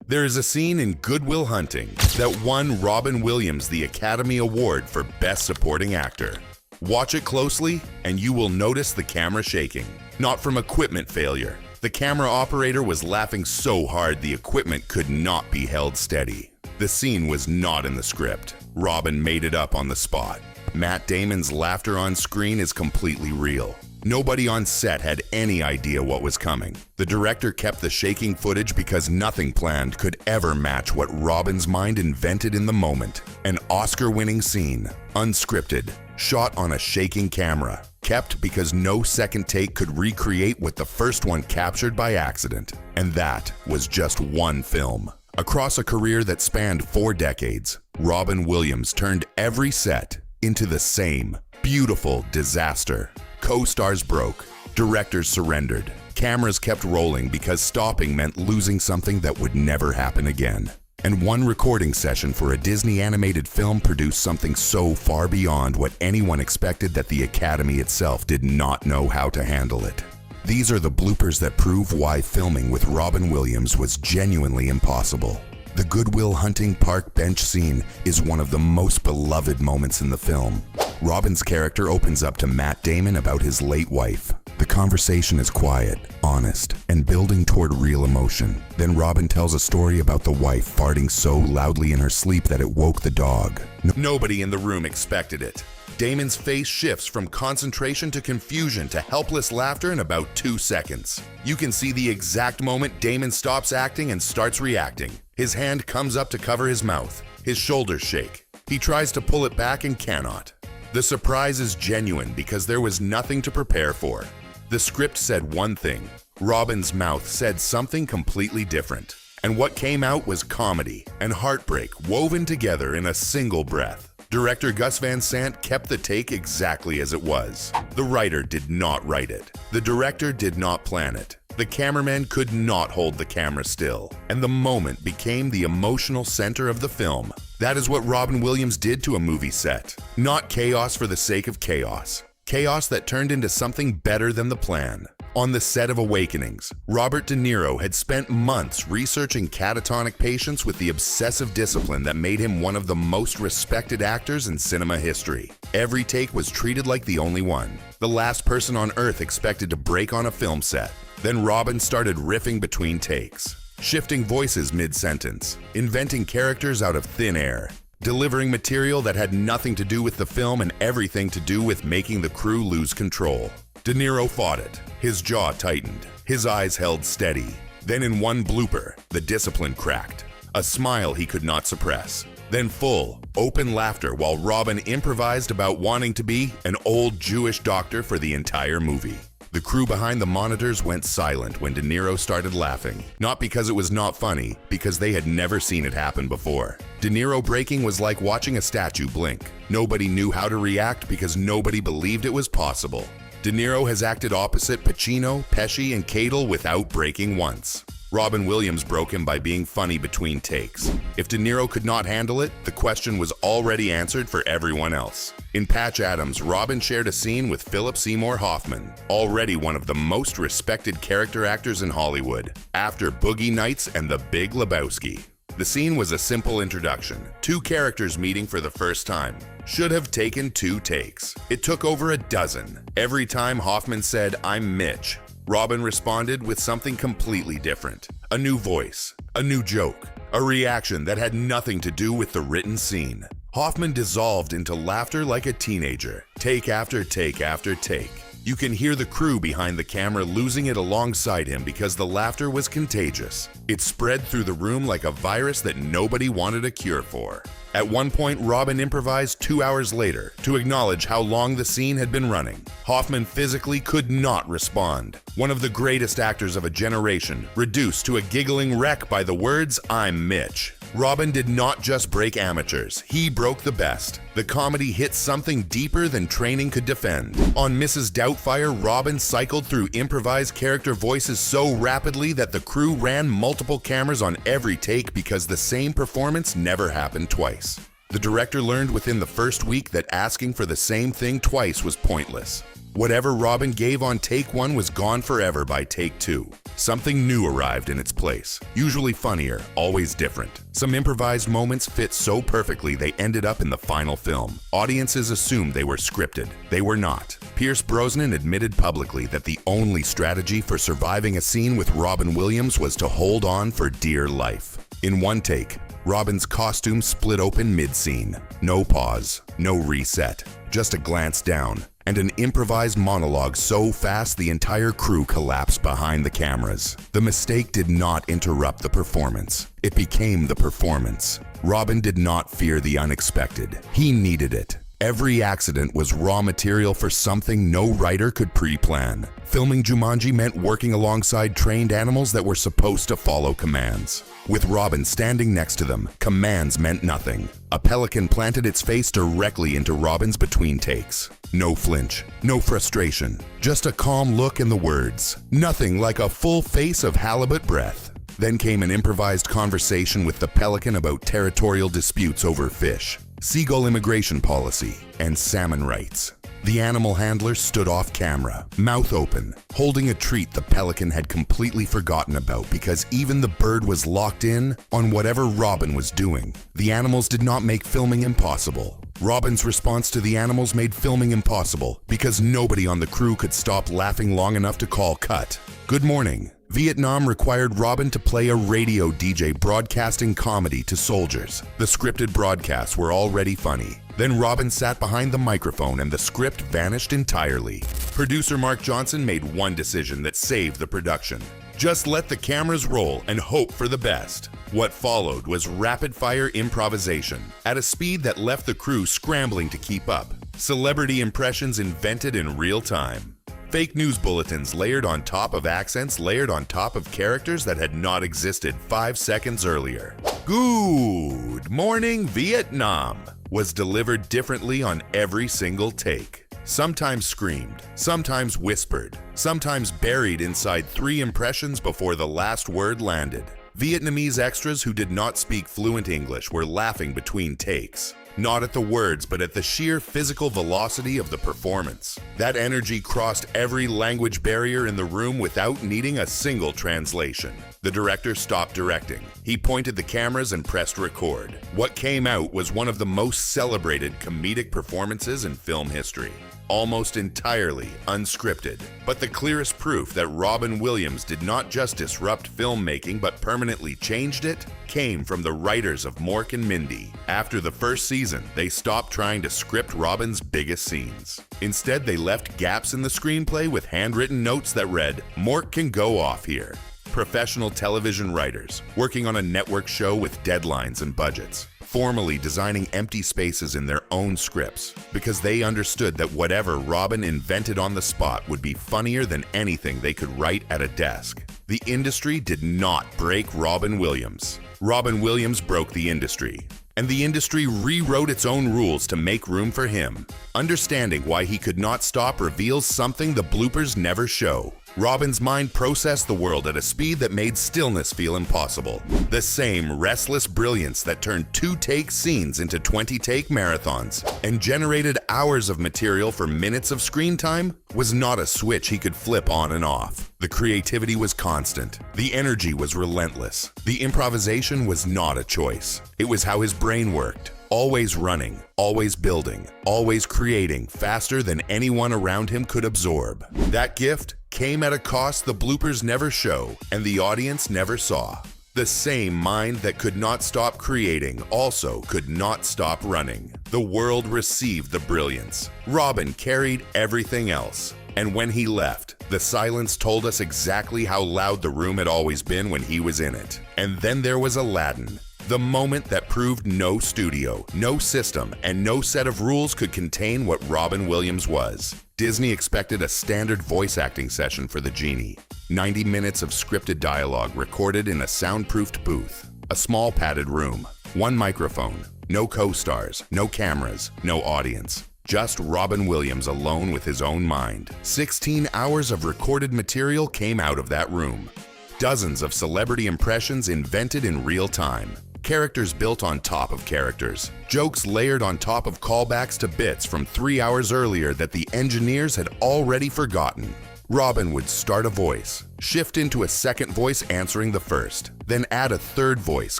There is a scene in Good Will Hunting that won Robin Williams the Academy Award for Best Supporting Actor. Watch it closely and you will notice the camera shaking. Not from equipment failure. The camera operator was laughing so hard the equipment could not be held steady. The scene was not in the script. Robin made it up on the spot. Matt Damon's laughter on screen is completely real. Nobody on set had any idea what was coming. The director kept the shaking footage because nothing planned could ever match what Robin's mind invented in the moment. An Oscar-winning scene, unscripted, shot on a shaking camera, kept because no second take could recreate what the first one captured by accident. And that was just one film. Across a career that spanned 4 decades, Robin Williams turned every set into the same beautiful disaster. Co-stars broke, directors surrendered, cameras kept rolling because stopping meant losing something that would never happen again. And one recording session for a Disney animated film produced something so far beyond what anyone expected that the Academy itself did not know how to handle it. These are the bloopers that prove why filming with Robin Williams was genuinely impossible. The Good Will Hunting park bench scene is one of the most beloved moments in the film. Robin's character opens up to Matt Damon about his late wife. The conversation is quiet, honest, and building toward real emotion. Then Robin tells a story about the wife farting so loudly in her sleep that it woke the dog. Nobody in the room expected it. Damon's face shifts from concentration to confusion to helpless laughter in about 2 seconds. You can see the exact moment Damon stops acting and starts reacting. His hand comes up to cover his mouth. His shoulders shake. He tries to pull it back and cannot. The surprise is genuine because there was nothing to prepare for. The script said one thing. Robin's mouth said something completely different. And what came out was comedy and heartbreak woven together in a single breath. Director Gus Van Sant kept the take exactly as it was. The writer did not write it. The director did not plan it. The cameraman could not hold the camera still. And the moment became the emotional center of the film. That is what Robin Williams did to a movie set. Not chaos for the sake of chaos. Chaos that turned into something better than the plan. On the set of Awakenings, Robert De Niro had spent months researching catatonic patients with the obsessive discipline that made him one of the most respected actors in cinema history. Every take was treated like the only one. The last person on earth expected to break on a film set. Then Robin started riffing between takes, shifting voices mid-sentence, inventing characters out of thin air, delivering material that had nothing to do with the film and everything to do with making the crew lose control. De Niro fought it. His jaw tightened. His eyes held steady. Then in one blooper, the discipline cracked. A smile he could not suppress. Then full, open laughter while Robin improvised about wanting to be an old Jewish doctor for the entire movie. The crew behind the monitors went silent when De Niro started laughing. Not because it was not funny, because they had never seen it happen before. De Niro breaking was like watching a statue blink. Nobody knew how to react because nobody believed it was possible. De Niro has acted opposite Pacino, Pesci, and Cadle without breaking once. Robin Williams broke him by being funny between takes. If De Niro could not handle it, the question was already answered for everyone else. In Patch Adams, Robin shared a scene with Philip Seymour Hoffman, already one of the most respected character actors in Hollywood, after Boogie Nights and The Big Lebowski. The scene was a simple introduction, 2 characters meeting for the first time. Should have taken 2 takes. It took over a dozen. Every time Hoffman said, "I'm Mitch," Robin responded with something completely different. A new voice, a new joke, a reaction that had nothing to do with the written scene. Hoffman dissolved into laughter like a teenager, take after take after take. You can hear the crew behind the camera losing it alongside him because the laughter was contagious. It spread through the room like a virus that nobody wanted a cure for. At one point, Robin improvised 2 hours later to acknowledge how long the scene had been running. Hoffman physically could not respond. One of the greatest actors of a generation, reduced to a giggling wreck by the words, "I'm Mitch." Robin did not just break amateurs, he broke the best. The comedy hit something deeper than training could defend. On Mrs. Doubtfire, Robin cycled through improvised character voices so rapidly that the crew ran multiple cameras on every take because the same performance never happened twice. The director learned within the first week that asking for the same thing twice was pointless. Whatever Robin gave on take 1 was gone forever by take 2. Something new arrived in its place, usually funnier, always different. Some improvised moments fit so perfectly they ended up in the final film. Audiences assumed they were scripted. They were not. Pierce Brosnan admitted publicly that the only strategy for surviving a scene with Robin Williams was to hold on for dear life. In one take, Robin's costume split open mid-scene. No pause, no reset, just a glance down, and an improvised monologue so fast the entire crew collapsed behind the cameras. The mistake did not interrupt the performance. It became the performance. Robin did not fear the unexpected. He needed it. Every accident was raw material for something no writer could pre-plan. Filming Jumanji meant working alongside trained animals that were supposed to follow commands. With Robin standing next to them, commands meant nothing. A pelican planted its face directly into Robin's between takes. No flinch, no frustration, just a calm look and the words. Nothing like a full face of halibut breath. Then came an improvised conversation with the pelican about territorial disputes over fish, seagull immigration policy, and salmon rights. The animal handler stood off camera, mouth open, holding a treat the pelican had completely forgotten about because even the bird was locked in on whatever Robin was doing. The animals did not make filming impossible. Robin's response to the animals made filming impossible because nobody on the crew could stop laughing long enough to call cut. Good morning. Vietnam required Robin to play a radio DJ broadcasting comedy to soldiers. The scripted broadcasts were already funny. Then Robin sat behind the microphone and the script vanished entirely. Producer Mark Johnson made one decision that saved the production. Just let the cameras roll and hope for the best. What followed was rapid-fire improvisation at a speed that left the crew scrambling to keep up. Celebrity impressions invented in real time. Fake news bulletins layered on top of accents layered on top of characters that had not existed 5 seconds earlier. Good morning, Vietnam was delivered differently on every single take. Sometimes screamed, sometimes whispered, sometimes buried inside 3 impressions before the last word landed. Vietnamese extras who did not speak fluent English were laughing between takes. Not at the words, but at the sheer physical velocity of the performance. That energy crossed every language barrier in the room without needing a single translation. The director stopped directing. He pointed the cameras and pressed record. What came out was one of the most celebrated comedic performances in film history. Almost entirely unscripted, but the clearest proof that Robin Williams did not just disrupt filmmaking but permanently changed it came from the writers of Mork and Mindy. After the first season, they stopped trying to script Robin's biggest scenes. Instead, they left gaps in the screenplay with handwritten notes that read, "Mork can go off here." Professional television writers, working on a network show with deadlines and budgets, formally designing empty spaces in their own scripts because they understood that whatever Robin invented on the spot would be funnier than anything they could write at a desk. The industry did not break Robin Williams. Robin Williams broke the industry. And the industry rewrote its own rules to make room for him. Understanding why he could not stop reveals something the bloopers never show. Robin's mind processed the world at a speed that made stillness feel impossible. The same restless brilliance that turned 2-take scenes into 20-take marathons and generated hours of material for minutes of screen time was not a switch he could flip on and off. The creativity was constant. The energy was relentless. The improvisation was not a choice. It was how his brain worked. Always running, always building, always creating faster than anyone around him could absorb. That gift came at a cost the bloopers never show and the audience never saw. The same mind that could not stop creating also could not stop running. The world received the brilliance. Robin carried everything else. And when he left, the silence told us exactly how loud the room had always been when he was in it. And then there was Aladdin. The moment that proved no studio, no system, and no set of rules could contain what Robin Williams was. Disney expected a standard voice acting session for the genie. 90 minutes of scripted dialogue recorded in a soundproofed booth. A small padded room. 1 microphone. No co-stars, no cameras, no audience. Just Robin Williams alone with his own mind. 16 hours of recorded material came out of that room. Dozens of celebrity impressions invented in real time. Characters built on top of characters. Jokes layered on top of callbacks to bits from 3 hours earlier that the engineers had already forgotten. Robin would start a voice, shift into a second voice answering the first, then add a third voice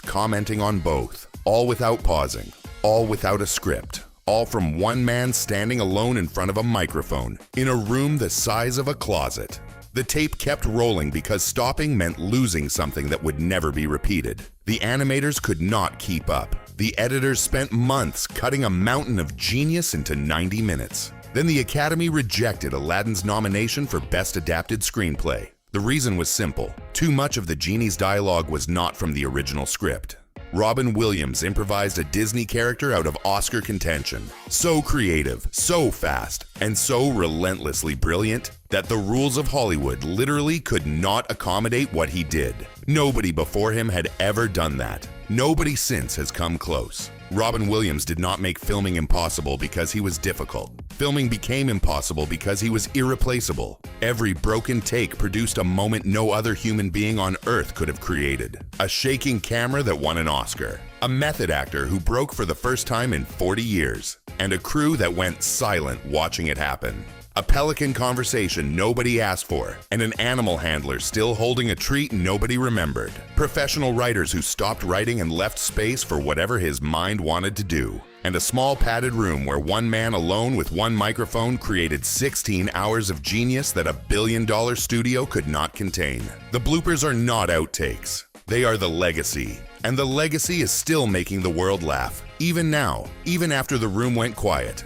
commenting on both, all without pausing, all without a script, all from one man standing alone in front of a microphone, in a room the size of a closet. The tape kept rolling because stopping meant losing something that would never be repeated. The animators could not keep up. The editors spent months cutting a mountain of genius into 90 minutes. Then the Academy rejected Aladdin's nomination for Best Adapted Screenplay. The reason was simple. Too much of the genie's dialogue was not from the original script. Robin Williams improvised a Disney character out of Oscar contention. So creative, so fast, and so relentlessly brilliant that the rules of Hollywood literally could not accommodate what he did. Nobody before him had ever done that. Nobody since has come close. Robin Williams did not make filming impossible because he was difficult. Filming became impossible because he was irreplaceable. Every broken take produced a moment no other human being on earth could have created. A shaking camera that won an Oscar. A method actor who broke for the first time in 40 years. And a crew that went silent watching it happen. A pelican conversation nobody asked for, and an animal handler still holding a treat nobody remembered. Professional writers who stopped writing and left space for whatever his mind wanted to do. And a small padded room where one man alone with one microphone created 16 hours of genius that a billion-dollar studio could not contain. The bloopers are not outtakes. They are the legacy. And the legacy is still making the world laugh. Even now, even after the room went quiet.